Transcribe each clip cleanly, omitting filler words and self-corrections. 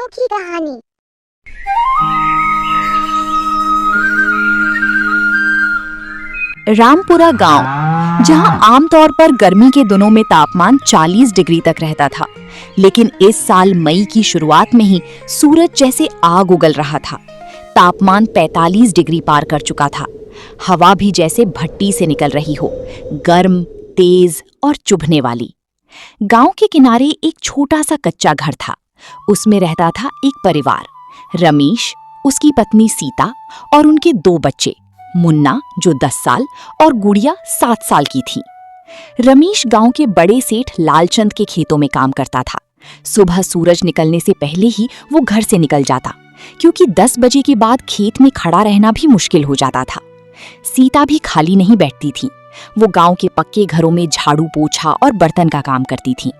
गांव की कहानी। रामपुरा गांव, जहां आमतौर पर गर्मी के दिनों में तापमान 40 डिग्री तक रहता था, लेकिन इस साल मई की शुरुआत में ही सूरज जैसे आग उगल रहा था। तापमान 45 डिग्री पार कर चुका था। हवा भी जैसे भट्टी से निकल रही हो, गर्म, तेज और चुभने वाली। गांव के किनारे एक छोटा सा कच्चा घर था। उसमें रहता था एक परिवार, रमेश, उसकी पत्नी सीता और उनके 2 बच्चे, मुन्ना जो 10 साल और गुड़िया 7 साल की थी। रमेश गांव के बड़े सेठ लालचंद के खेतों में काम करता था। सुबह सूरज निकलने से पहले ही वो घर से निकल जाता, क्योंकि 10 बजे के बाद खेत में खड़ा रहना भी मुश्किल हो जाता था। सीता भी खाली नहीं बैठती थी। वो गांव के पक्के घरों में झाड़ू पोछा और बर्तन का काम करती थी।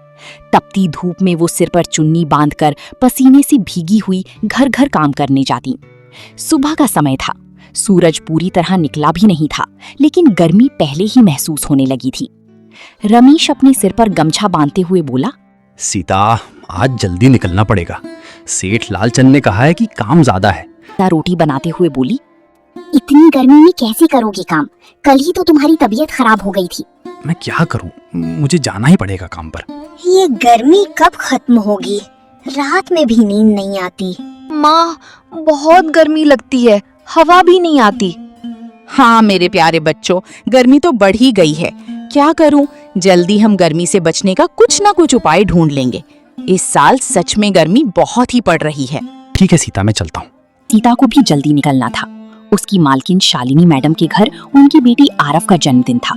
तपती धूप में वो सिर पर चुन्नी बांधकर पसीने से भीगी हुई घर घर काम करने जाती। सुबह का समय था। सूरज पूरी तरह निकला भी नहीं था, लेकिन गर्मी पहले ही महसूस होने लगी थी। रमेश अपने सिर पर गमछा बांधते हुए बोला, सीता, आज जल्दी निकलना पड़ेगा। सेठ लालचंद ने कहा है कि काम ज्यादा है। रोटी बनाते हुए बोली, इतनी गर्मी में कैसे करोगे काम? कल ही तो तुम्हारी तबीयत खराब हो गई थी। मैं क्या करूं? मुझे जाना ही पड़ेगा काम पर। ये गर्मी कब खत्म होगी? रात में भी नींद नहीं आती। माँ, बहुत गर्मी लगती है, हवा भी नहीं आती। हाँ मेरे प्यारे बच्चों, गर्मी तो बढ़ ही गई है। क्या करूं? जल्दी हम गर्मी से बचने का कुछ ना कुछ उपाय ढूंढ लेंगे। इस साल सच में गर्मी बहुत ही पड़ रही है। ठीक है सीता, मैं चलता हूँ। सीता को भी जल्दी निकलना था। उसकी मालकिन शालिनी मैडम के घर उनकी बेटी आरव का जन्मदिन था।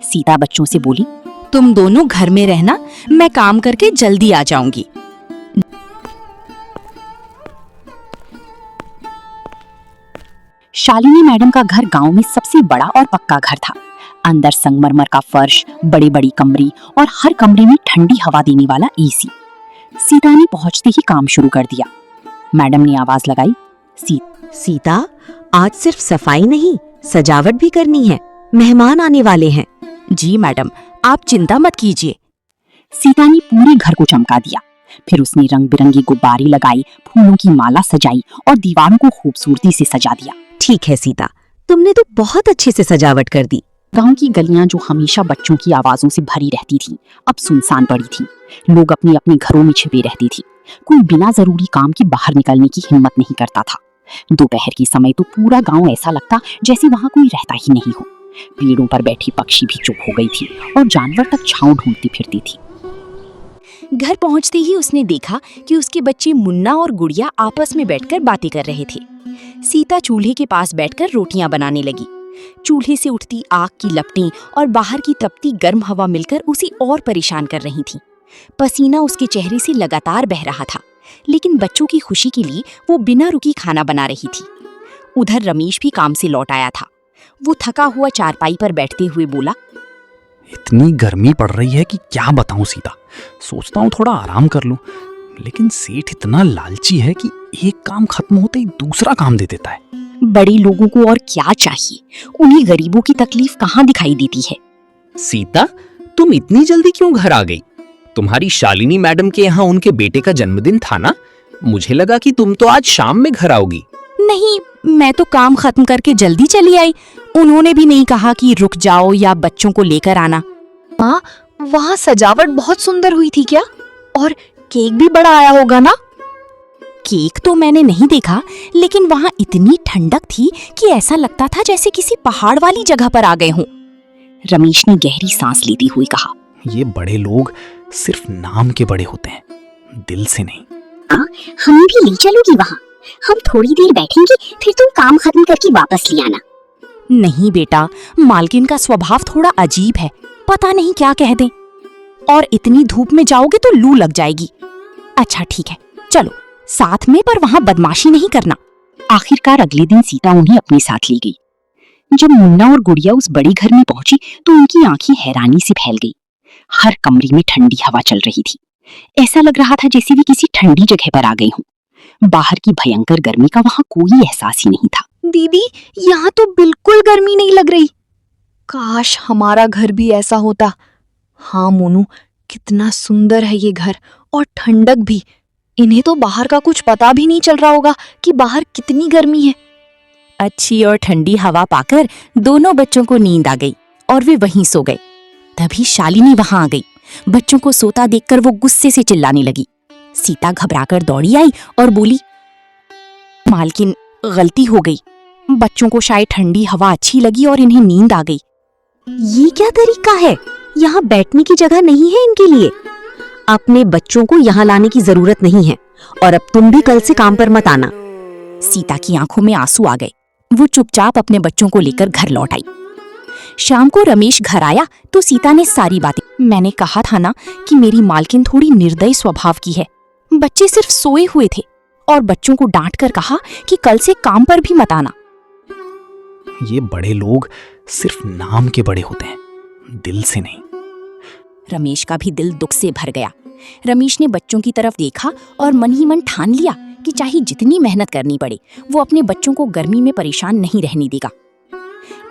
सीता बच्चों से बोली, तुम दोनों घर में रहना, मैं काम करके जल्दी आ जाऊंगी। शालिनी मैडम का घर गांव में सबसे बड़ा और पक्का घर था। अंदर संगमरमर का फर्श, बड़ी बड़ी कमरे और हर कमरे में ठंडी हवा देने वाला एसी। सीता ने पहुंचते ही काम शुरू कर दिया। मैडम ने आवाज लगाई, सीता, आज सिर्फ सफाई नहीं, सजावट भी करनी है। मेहमान आने वाले हैं। जी मैडम, आप चिंता मत कीजिए। सीता ने पूरे घर को चमका दिया। फिर उसने रंग बिरंगी गुब्बारे लगाई, फूलों की माला सजाई और दीवारों को खूबसूरती से सजा दिया। ठीक है सीता, तुमने तो बहुत अच्छे से सजावट कर दी। गांव की गलियां जो हमेशा बच्चों की आवाजों से भरी रहती थी, अब सुनसान पड़ी थी। लोग अपने अपने घरों में छिपे रहते थे। कोई बिना जरूरी काम के बाहर निकलने की हिम्मत नहीं करता था। दोपहर के समय तो पूरा गांव ऐसा लगता जैसे वहां कोई रहता ही नहीं हो। पेड़ों पर बैठी पक्षी भी चुप हो गई थी और जानवर तक छांव ढूंढती फिरती थी। घर पहुंचते ही उसने देखा कि उसके बच्चे मुन्ना और गुड़िया आपस में बैठकर बातें कर रहे थे। सीता चूल्हे के पास बैठकर रोटियां बनाने लगी। चूल्हे से उठती आग की लपटें और बाहर की तपती गर्म हवा मिलकर उसे और परेशान कर रही थी। पसीना उसके चेहरे से लगातार बह रहा था, लेकिन बच्चों की खुशी के लिए वो बिना रुकी खाना बना रही थी। उधर रमेश भी काम से लौट आया था। वो थका हुआ चारपाई पर बैठते हुए बोला, इतनी गर्मी पड़ रही है कि क्या बताऊं सीता। सोचता हूँ थोड़ा आराम कर लूं, लेकिन सेठ इतना लालची है कि एक काम खत्म होते ही दूसरा काम दे देता है। बड़े लोगों को और क्या चाहिए? उन्हें गरीबों की तकलीफ कहाँ दिखाई देती है? सीता, तुम इतनी जल्दी क्यों घर आ गई? तुम्हारी शालिनी मैडम के यहाँ उनके बेटे का जन्मदिन था ना? मुझे लगा कि तुम तो आज शाम में घर आओगी। नहीं, मैं तो काम खत्म करके जल्दी चली आई। उन्होंने भी नहीं कहा कि रुक जाओ या बच्चों को लेकर आना। माँ, वहाँ सजावट बहुत सुंदर हुई थी क्या? और केक भी बड़ा आया होगा ना? केक तो मैंने नहीं देखा, लेकिन वहाँ इतनी ठंडक थी कि ऐसा लगता था जैसे किसी पहाड़ वाली जगह पर आ गए हों। रमेश ने गहरी सांस लेती हुई कहा, ये बड़े लोग सिर्फ नाम के बड़े होते हैं, दिल से नहीं। हमें भी ले चलोगी वहाँ? हम थोड़ी देर बैठेंगे, फिर तुम काम खत्म करके वापस ले आना। नहीं बेटा, मालकिन का स्वभाव थोड़ा अजीब है, पता नहीं क्या कह दें। और इतनी धूप में जाओगे तो लू लग जाएगी। अच्छा ठीक है, चलो साथ में, पर वहाँ बदमाशी नहीं करना। आखिरकार अगले दिन सीता उन्हें अपने साथ ले गई। जब मुन्ना और गुड़िया उस बड़े घर में पहुंची तो उनकी आंखें हैरानी से फैल गई। हर कमरे में ठंडी हवा चल रही थी। ऐसा लग रहा था जैसे वे किसी ठंडी जगह पर आ गए हों। बाहर की भयंकर गर्मी का वहां कोई एहसास ही नहीं था। दीदी, यहाँ तो बिल्कुल गर्मी नहीं लग रही। काश हमारा घर भी ऐसा होता। हाँ मोनू, कितना सुंदर है ये घर और ठंडक भी। इन्हें तो बाहर का कुछ पता भी नहीं चल रहा होगा कि बाहर कितनी गर्मी है। अच्छी और ठंडी हवा पाकर दोनों बच्चों को नींद आ गई और वे वहीं सो गए। तभी शालिनी वहां आ गई। बच्चों को सोता देखकर वो गुस्से से चिल्लाने लगी। सीता घबराकर दौड़ी आई और बोली, मालकिन, गलती हो गई। बच्चों को शायद ठंडी हवा अच्छी लगी और इन्हें नींद आ गई। ये क्या तरीका है? यहाँ बैठने की जगह नहीं है इनके लिए। अपने बच्चों को यहाँ लाने की जरूरत नहीं है और अब तुम भी कल से काम पर मत आना। सीता की आंखों में आंसू आ गए। वो चुपचाप अपने बच्चों को लेकर घर लौट आई। शाम को रमेश घर आया तो सीता ने सारी बातें, मैंने कहा था ना कि मेरी मालकिन थोड़ी निर्दयी स्वभाव की है। बच्चे सिर्फ सोए हुए थे और बच्चों को डांट कर कहा कि कल से काम पर भी मत आना। ये बड़े लोग सिर्फ नाम के बड़े होते हैं, दिल से नहीं। रमेश का भी दिल दुख से भर गया। रमेश ने बच्चों की तरफ देखा और मन ही मन ठान लिया कि चाहे जितनी मेहनत करनी पड़े वो अपने बच्चों को गर्मी में परेशान नहीं रहने देगा।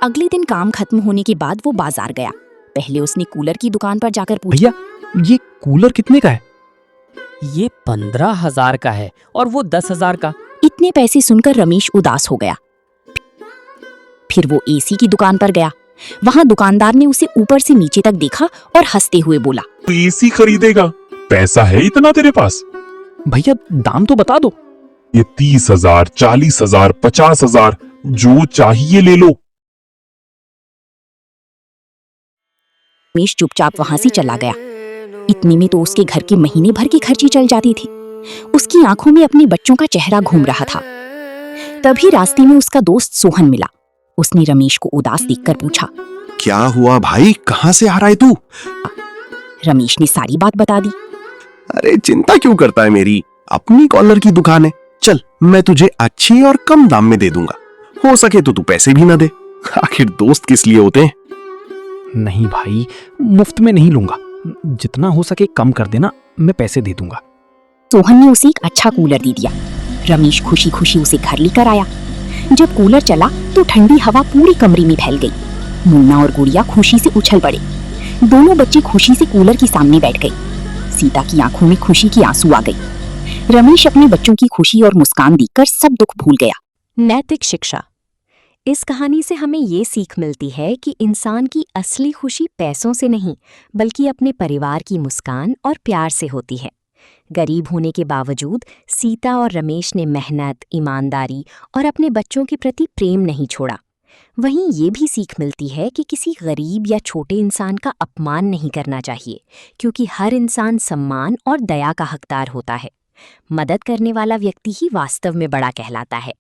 अगले दिन काम खत्म होने के बाद वो बाजार गया। पहले उसने कूलर की दुकान पर जाकर पूछा, भैया, ये कूलर कितने का है? ये 15,000 का है और वो 10,000 का। इतने पैसे सुनकर रमेश उदास हो गया। फिर वो एसी की दुकान पर गया। वहां दुकानदार ने उसे ऊपर से नीचे तक देखा और हंसते हुए बोला, तो एसी खरीदेगा? पैसा है इतना तेरे पास? भैया, दाम तो बता दो। ये 30,000, 40,000, 50,000, जो चाहिए ले लो। रमेश चुपचाप वहां से चला गया। इतने में तो उसके घर के महीने भर की खर्ची चल जाती थी। उसकी आंखों में अपने बच्चों का चेहरा घूम रहा था। तभी रास्ते में उसका दोस्त सोहन मिला। उसने रमेश को उदास देखकर पूछा, क्या हुआ भाई, कहाँ से आ रहा है तू? रमेश ने सारी बात बता दी। अरे चिंता क्यों करता है मेरी, अपनी कॉलर की दुकान है। चल, मैं तुझे अच्छे और कम दाम में दे दूंगा। हो सके तो तू पैसे भी ना दे, आखिर दोस्त किस लिए होते हैं। नहीं भाई, मुफ्त में नहीं लूंगा। जितना हो सके कम कर देना, मैं पैसे दे दूंगा। सोहन ने उसे एक अच्छा कूलर दे दिया। रमेश खुशी खुशी उसे घर लेकर आया। जब कूलर चला तो ठंडी हवा पूरी कमरे में फैल गई। मुन्ना और गुड़िया खुशी से उछल पड़े। दोनों बच्चे खुशी से कूलर के सामने बैठ गए। सीता की आंखों में खुशी की आंसू आ गई। रमेश अपने बच्चों की खुशी और मुस्कान देखकर सब दुख भूल गया। नैतिक शिक्षा। इस कहानी से हमें ये सीख मिलती है कि इंसान की असली खुशी पैसों से नहीं बल्कि अपने परिवार की मुस्कान और प्यार से होती है। गरीब होने के बावजूद सीता और रमेश ने मेहनत, ईमानदारी और अपने बच्चों के प्रति प्रेम नहीं छोड़ा। वहीं ये भी सीख मिलती है कि किसी गरीब या छोटे इंसान का अपमान नहीं करना चाहिए, क्योंकि हर इंसान सम्मान और दया का हकदार होता है। मदद करने वाला व्यक्ति ही वास्तव में बड़ा कहलाता है।